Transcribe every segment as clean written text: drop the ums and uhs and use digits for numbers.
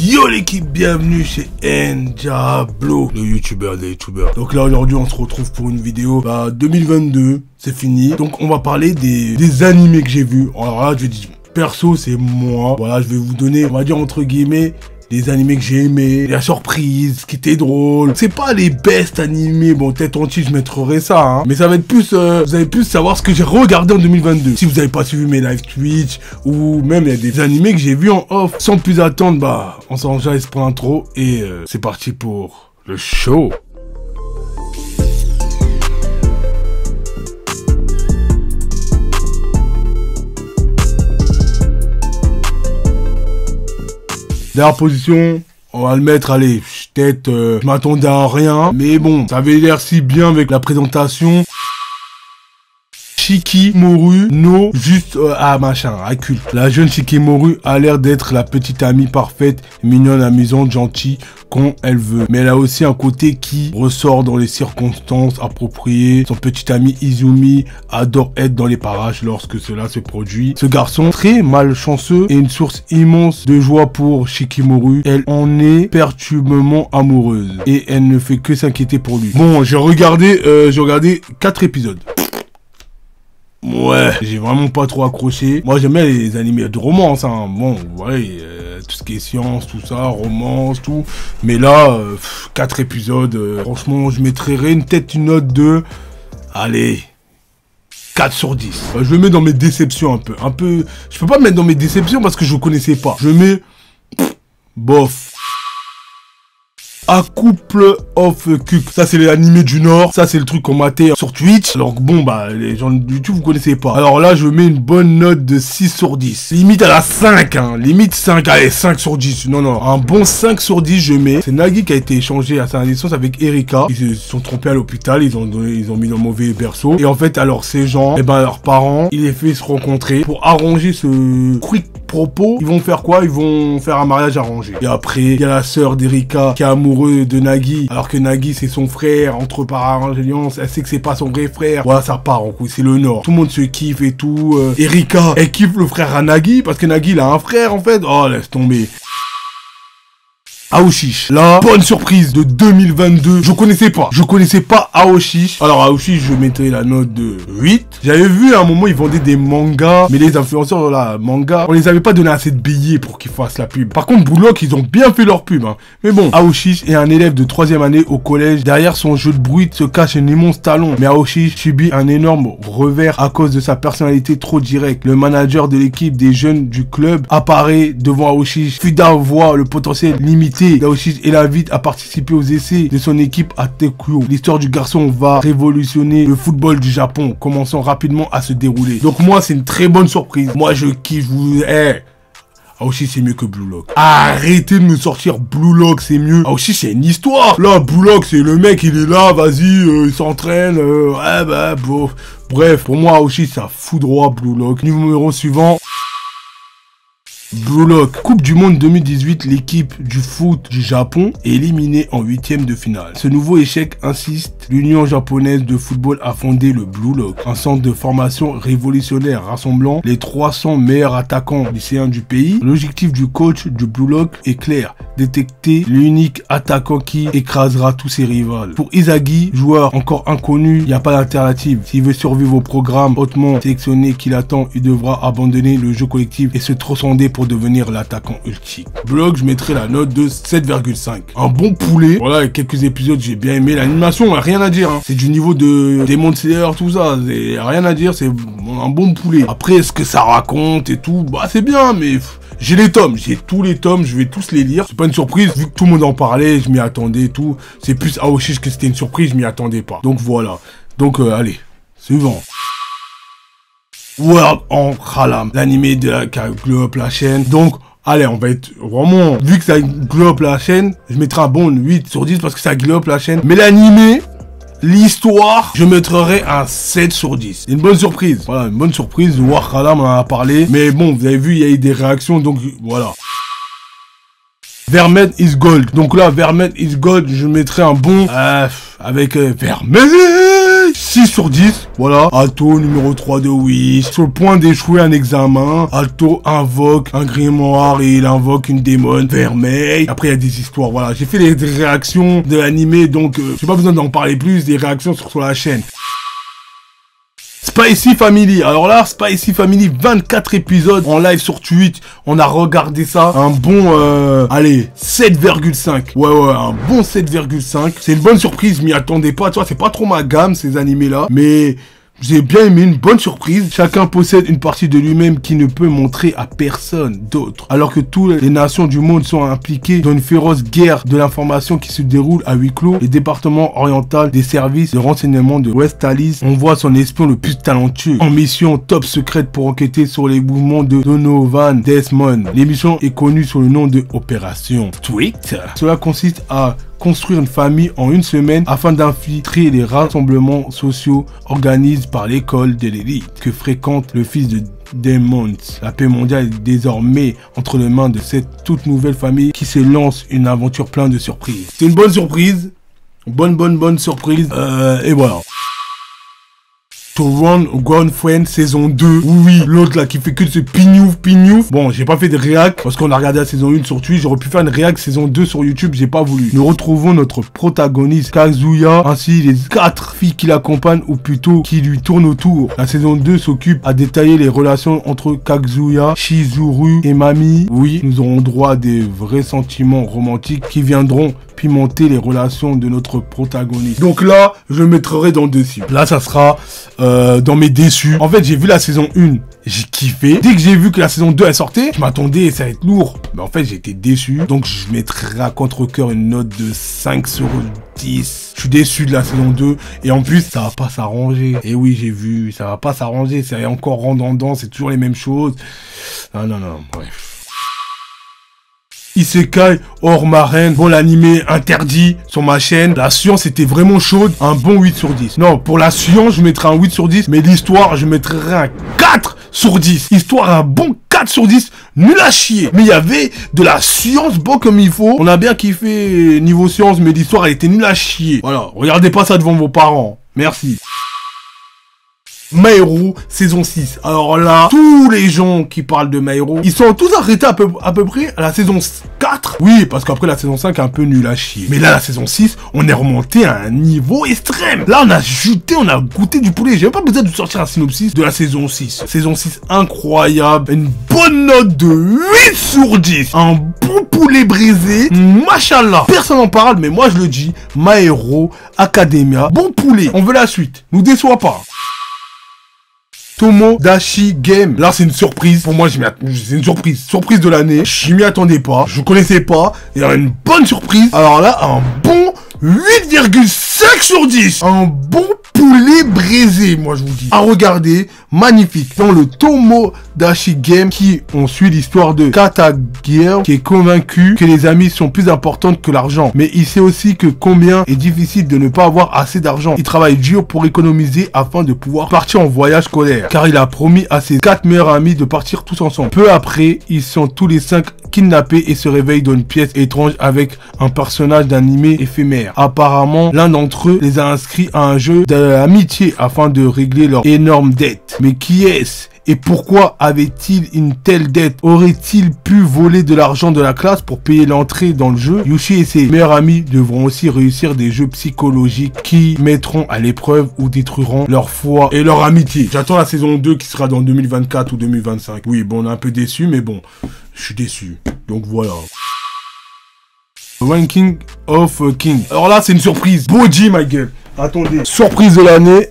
Yo l'équipe, bienvenue chez Ndiablo, le youtubeur des youtubeurs. Donc là aujourd'hui on se retrouve pour une vidéo 2022, c'est fini. Donc on va parler des animés que j'ai vus. Alors là je dis perso c'est moi. Voilà, je vais vous donner, on va dire entre guillemets, les animés que j'ai aimés, la surprise, ce qui était drôle. C'est pas les best animés, bon tête entière je mettrai ça, hein. Mais ça va être plus, vous allez plus savoir ce que j'ai regardé en 2022. Si vous avez pas suivi mes live Twitch, ou même il y a des animés que j'ai vus en off. Sans plus attendre, on s'enregistre pour l'intro et c'est parti pour le show. Dernière position, on va le mettre, allez, peut-être, je m'attendais à rien, mais bon, ça avait l'air si bien avec la présentation. Shikimoru no juste à culte. La jeune Shikimoru a l'air d'être la petite amie parfaite, mignonne, amusante, gentille quand elle veut. Mais elle a aussi un côté qui ressort dans les circonstances appropriées. Son petit ami Izumi adore être dans les parages lorsque cela se produit. Ce garçon très malchanceux est une source immense de joie pour Shikimoru. Elle en est perturbamment amoureuse et elle ne fait que s'inquiéter pour lui. Bon, j'ai regardé 4 épisodes. Ouais, j'ai vraiment pas trop accroché. Moi j'aime bien les animés de romance, hein. Bon, ouais, tout ce qui est science, tout ça, romance, tout. Mais là, 4 épisodes, franchement, je mettrais peut-être une note de... Allez, 4 sur 10. Je le mets dans mes déceptions un peu... Je peux pas me mettre dans mes déceptions parce que je connaissais pas. Je mets... bof. A Couple of Cuck. Ça c'est l'animé du Nord. Ça c'est le truc qu'on matait sur Twitch. Alors bon les gens de YouTube vous connaissez pas. Alors là je mets une bonne note de 6 sur 10. Limite à la 5 hein. Limite 5. Allez 5 sur 10. Non. Un bon 5 sur 10 je mets. C'est Nagi qui a été échangé à sa naissance avec Erika. Ils se sont trompés à l'hôpital. Ils ont mis dans le mauvais berceau. Et en fait alors ces gens, leurs parents, ils les fait se rencontrer pour arranger ce quick propos. Ils vont faire quoi? Ils vont faire un mariage arrangé. Et après il y a la sœur d'Erika qui est amoureuse de Nagi, alors que Nagi c'est son frère, entre alliance, elle sait que c'est pas son vrai frère. Voilà, ça part en couille, c'est le Nord. Tout le monde se kiffe et tout. Erika, elle kiffe le frère à Nagi, parce que Nagi il a un frère en fait. Oh, laisse tomber. Aoshish, là, bonne surprise de 2022. Je connaissais pas Aoshish. Alors Aoshish, je mettrais la note de 8. J'avais vu à un moment, ils vendaient des mangas, mais les influenceurs, là, mangas, on les avait pas donné assez de billets pour qu'ils fassent la pub. Par contre, Bouloc, ils ont bien fait leur pub, hein. Mais bon, Aoshish est un élève de 3e année au collège. Derrière son jeu de bruit se cache un immense talon. Mais Aoshish subit un énorme revers à cause de sa personnalité trop directe. Le manager de l'équipe des jeunes du club apparaît devant Aoshish. Fuda voit le potentiel limité d'Aoshish et l'invite à participer aux essais de son équipe à Tokyo. L'histoire du garçon va révolutionner le football du Japon, commençant rapidement à se dérouler. Donc moi, c'est une très bonne surprise. Moi, je kiffe. Aoshish, c'est mieux que Blue Lock. Arrêtez de me sortir Blue Lock, c'est mieux. Aoshish, c'est une histoire. Là, Blue Lock, c'est le mec, il est là, vas-y, il s'entraîne. Bref, pour moi, Aoshish, c'est un foudroie Blue Lock. Numéro suivant. Blue Lock. Coupe du Monde 2018, l'équipe du foot du Japon est éliminée en 8e de finale. Ce nouveau échec insiste, l'Union japonaise de football a fondé le Blue Lock, un centre de formation révolutionnaire rassemblant les 300 meilleurs attaquants lycéens du pays. L'objectif du coach du Blue Lock est clair, détecter l'unique attaquant qui écrasera tous ses rivaux. Pour Izagi, joueur encore inconnu, il n'y a pas d'alternative. S'il veut survivre au programme hautement sélectionné qui l'attend, il devra abandonner le jeu collectif et se transcender pour devenir l'attaquant ultime. Blog, je mettrai la note de 7,5. Un bon poulet. Voilà, avec quelques épisodes, j'ai bien aimé. L'animation, rien à dire, hein. C'est du niveau de Demon Slayer, tout ça. Rien à dire, c'est un bon poulet. Après, ce que ça raconte et tout, c'est bien, mais... J'ai les tomes, j'ai tous les tomes, je vais tous les lire. C'est pas une surprise, vu que tout le monde en parlait, je m'y attendais et tout. C'est plus Aoshish que c'était une surprise, je m'y attendais pas. Donc voilà. Donc allez, suivant. World on Halam, l'animé qui a glow up la chaîne. Donc, allez, on va être vraiment... Vu que ça glow up la chaîne, je mettrai un bon 8 sur 10 parce que ça glow up la chaîne. Mais l'animé... L'histoire, je mettrais un 7 sur 10. Une bonne surprise. Voilà, une bonne surprise. Warcraft, on en a parlé. Mais bon, vous avez vu, il y a eu des réactions, donc voilà. Vermeil is gold. Donc là, Vermeil is gold, je mettrais un bon... avec Vermeil 6 sur 10. Voilà. Alto, numéro 3 de Wish. Sur le point d'échouer un examen. Alto invoque un grimoire et il invoque une démon. Vermeil. Après, il y a des histoires. Voilà. J'ai fait les réactions de l'animé, donc j'ai pas besoin d'en parler plus. Des réactions sur la chaîne. Spicy Family. Alors là, Spicy Family, 24 épisodes en live sur Twitch. On a regardé ça. Un bon, allez, 7,5. Ouais, un bon 7,5. C'est une bonne surprise, je m'y attendais pas. Tu vois, c'est pas trop ma gamme, ces animés-là. Mais... j'ai bien aimé, une bonne surprise. Chacun possède une partie de lui-même qui ne peut montrer à personne d'autre. Alors que toutes les nations du monde sont impliquées dans une féroce guerre de l'information qui se déroule à huis clos, le département oriental des services de renseignement de Westalis envoie son espion le plus talentueux en mission top secrète pour enquêter sur les mouvements de Donovan Desmond. L'émission est connue sous le nom de Opération Tweet. Cela consiste à construire une famille en une semaine afin d'infiltrer les rassemblements sociaux organisés par l'école de l'élite que fréquente le fils de Demons. La paix mondiale est désormais entre les mains de cette toute nouvelle famille qui se lance une aventure pleine de surprises. C'est une bonne surprise. Bonne surprise. Et voilà. To Run Girlfriend saison 2. Oui, l'autre là qui fait que de ce pignouf. Bon, j'ai pas fait de réac parce qu'on a regardé la saison 1 sur Twitch. J'aurais pu faire une réac saison 2 sur YouTube, j'ai pas voulu. Nous retrouvons notre protagoniste Kazuya ainsi les 4 filles qui l'accompagnent ou plutôt qui lui tournent autour. La saison 2 s'occupe à détailler les relations entre Kazuya, Shizuru et Mami. Oui, nous aurons droit à des vrais sentiments romantiques qui viendront pimenter les relations de notre protagoniste. Donc là, je le mettrai dans dessus. Là, ça sera dans mes déçus. En fait, j'ai vu la saison 1, j'ai kiffé. Dès que j'ai vu que la saison 2 est sortie, je m'attendais ça va être lourd. Mais en fait, j'ai été déçu. Donc, je mettrai à contre-cœur une note de 5 sur 10. Je suis déçu de la saison 2. Et en plus, ça va pas s'arranger. Et oui, j'ai vu, ça va pas s'arranger. C'est encore redondant, c'est toujours les mêmes choses. Non, bref. Isekai hors marraine, bon l'animé interdit sur ma chaîne, la science était vraiment chaude, un bon 8 sur 10. Non, pour la science, je mettrais un 8 sur 10, mais l'histoire, je mettrais un 4 sur 10. Histoire, un bon 4 sur 10, nul à chier. Mais il y avait de la science bon comme il faut. On a bien kiffé niveau science, mais l'histoire, elle était nulle à chier. Voilà, regardez pas ça devant vos parents. Merci. My Hero saison 6. Alors là, tous les gens qui parlent de My Hero, ils sont tous arrêtés à peu près à la saison 4. Oui, parce qu'après la saison 5 est un peu nul à chier. Mais là, la saison 6, on est remonté à un niveau extrême. Là, on a juté, on a goûté du poulet. J'ai même pas besoin de sortir un synopsis de la saison 6. Saison 6 incroyable. Une bonne note de 8 sur 10. Un bon poulet brisé. Machallah. Personne n'en parle, mais moi je le dis. My Hero Academia. Bon poulet. On veut la suite. Nous déçois pas. Tomodachi Game. Là, c'est une surprise. Pour moi, c'est une surprise. Surprise de l'année. Je m'y attendais pas. Je connaissais pas. Il y a une bonne surprise. Alors là, un bon 8,5 sur 10. Un bon poulet braisé, moi je vous dis. À regarder, magnifique. Dans le Tomodachi Game, on suit l'histoire de Katagir, qui est convaincu que les amis sont plus importantes que l'argent. Mais il sait aussi que combien est difficile de ne pas avoir assez d'argent. Il travaille dur pour économiser afin de pouvoir partir en voyage scolaire. Car il a promis à ses 4 meilleurs amis de partir tous ensemble. Peu après, ils sont tous les 5 kidnappés et se réveillent dans une pièce étrange avec un personnage d'animé éphémère. Apparemment, l'un d'entre eux les a inscrits à un jeu d'amitié afin de régler leur énorme dette. Mais qui est-ce? Et pourquoi avait-il une telle dette? Aurait-il pu voler de l'argent de la classe pour payer l'entrée dans le jeu? Yushi et ses meilleurs amis devront aussi réussir des jeux psychologiques qui mettront à l'épreuve ou détruiront leur foi et leur amitié. J'attends la saison 2 qui sera dans 2024 ou 2025. Oui, bon, on est un peu déçu, mais bon, je suis déçu. Donc voilà. Ranking of King. Alors là, c'est une surprise. Boji, ma gueule. Attendez. Surprise de l'année.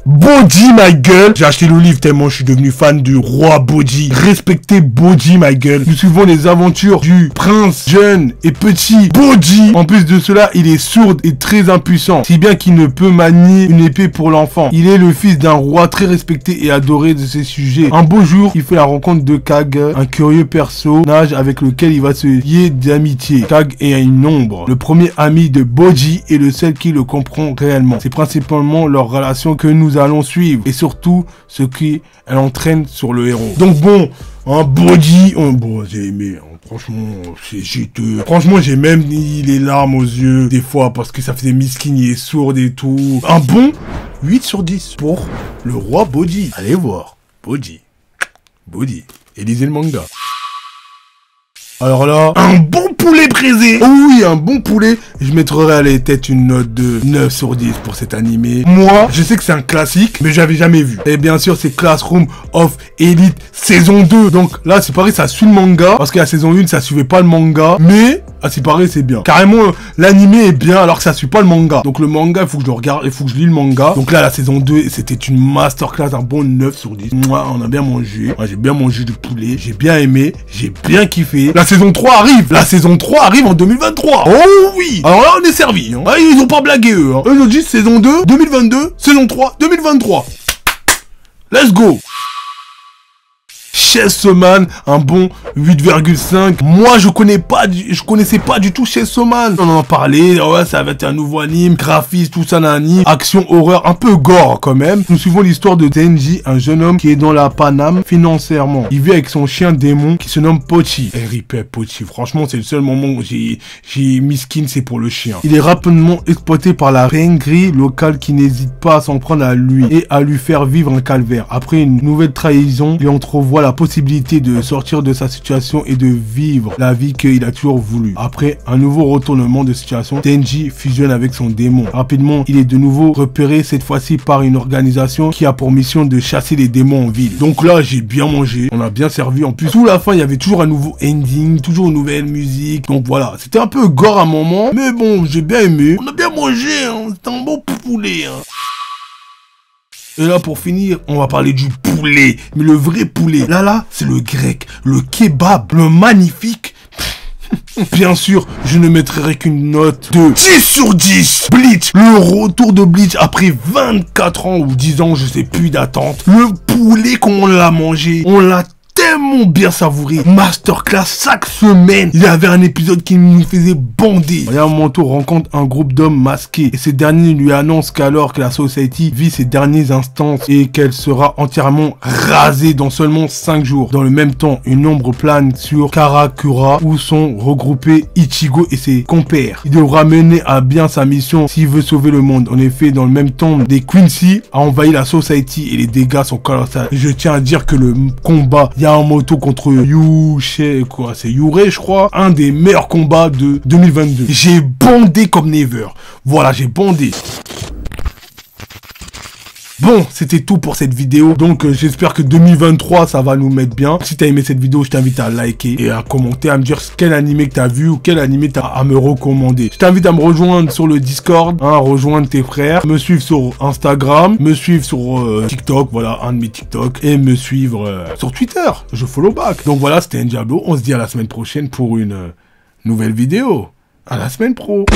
Boji, ma gueule. J'ai acheté le livre tellement je suis devenu fan du roi Boji. Respectez Boji, ma gueule. Nous suivons les aventures du prince jeune et petit Boji. En plus de cela, il est sourd et très impuissant. Si bien qu'il ne peut manier une épée pour l'enfant. Il est le fils d'un roi très respecté et adoré de ses sujets. Un beau jour, il fait la rencontre de Kag, un curieux personnage avec lequel il va se lier d'amitié. Kag est une ombre. Le premier ami de Boji est le seul qui le comprend réellement. C'est principalement leur relation que nous allons suivre et surtout ce qu'elle entraîne sur le héros. Donc bon, un Boji, bon, j'ai aimé. Franchement, c'est juteux. Franchement, j'ai même mis les larmes aux yeux, des fois, parce que ça faisait miskin, il est sourde et tout. Un bon 8 sur 10 pour le roi Body. Allez voir. Body. Et lisez le manga. Alors là, un bon poulet braisé. Oh oui, un bon poulet. Je mettrai à la tête une note de 9 sur 10 pour cet animé. Moi, je sais que c'est un classique, mais j'avais jamais vu. Et bien sûr, c'est Classroom of Elite saison 2. Donc là, c'est pareil, ça suit le manga. Parce que la saison 1, ça suivait pas le manga. Mais, c'est pareil, c'est bien. Carrément, l'animé est bien alors que ça suit pas le manga. Donc le manga, il faut que je le regarde, il faut que je lis le manga. Donc là, la saison 2, c'était une masterclass, un bon 9 sur 10. Moi, on a bien mangé. Moi, j'ai bien mangé du poulet. J'ai bien aimé. J'ai bien kiffé. La saison 3 arrive. La saison 3 arrive en 2023. Oh oui. Alors là, on est servi. Hein. Ah, ils ont pas blagué eux. Hein. Eux, ils ont dit saison 2, 2022, saison 3, 2023. Let's go. Chainsaw Man, un bon 8,5. Moi, je connaissais pas du tout Chainsaw Man. On en a parlé, ouais, ça va être un nouveau anime, graphisme, tout ça, nani, action, horreur, un peu gore quand même. Nous suivons l'histoire de Denji, un jeune homme qui est dans la paname financièrement. Il vit avec son chien démon qui se nomme Pochi. Et ripet Pochi, franchement, c'est le seul moment où j'ai miskin, c'est pour le chien. Il est rapidement exploité par la ringuerie locale qui n'hésite pas à s'en prendre à lui et à lui faire vivre un calvaire. Après une nouvelle trahison, il entrevoit la possibilité de sortir de sa situation et de vivre la vie qu'il a toujours voulu. Après un nouveau retournement de situation, Denji fusionne avec son démon. Rapidement, il est de nouveau repéré, cette fois-ci par une organisation qui a pour mission de chasser les démons en ville. Donc là, j'ai bien mangé, on a bien servi. En plus, sous la fin, il y avait toujours un nouveau ending, toujours une nouvelle musique. Donc voilà, c'était un peu gore à un moment, mais bon, j'ai bien aimé. On a bien mangé, hein. C'était un bon poulet, hein. Et là, pour finir, on va parler du poulet. Mais le vrai poulet. Là, c'est le grec. Le kebab. Le magnifique. Bien sûr, je ne mettrai qu'une note de 10 sur 10. Bleach. Le retour de Bleach après 24 ans ou 10 ans, je sais plus d'attente. Le poulet, comme on l'a mangé. On l'a tellement bien savouré. Masterclass chaque semaine. Il y avait un épisode qui nous faisait bander. Yamamoto rencontre un groupe d'hommes masqués et ces derniers lui annoncent qu'alors que la Society vit ses derniers instants et qu'elle sera entièrement rasée dans seulement 5 jours. Dans le même temps, une ombre plane sur Karakura où sont regroupés Ichigo et ses compères. Il devra mener à bien sa mission s'il veut sauver le monde. En effet, dans le même temps, des Quincy a envahi la Society et les dégâts sont colossaux. Je tiens à dire que le combat Yamamoto contre Yurei, je crois, un des meilleurs combats de 2022. J'ai bondé comme never. Voilà, j'ai bondé. Bon, c'était tout pour cette vidéo. Donc, j'espère que 2023, ça va nous mettre bien. Si t'as aimé cette vidéo, je t'invite à liker et à commenter, à me dire quel animé que t'as vu ou quel animé t'as à me recommander. Je t'invite à me rejoindre sur le Discord, hein, rejoindre tes frères, me suivre sur Instagram, me suivre sur TikTok, voilà, un de mes TikTok, et me suivre sur Twitter. Je follow back. Donc voilà, c'était Ndiablo. On se dit à la semaine prochaine pour une nouvelle vidéo. À la semaine pro.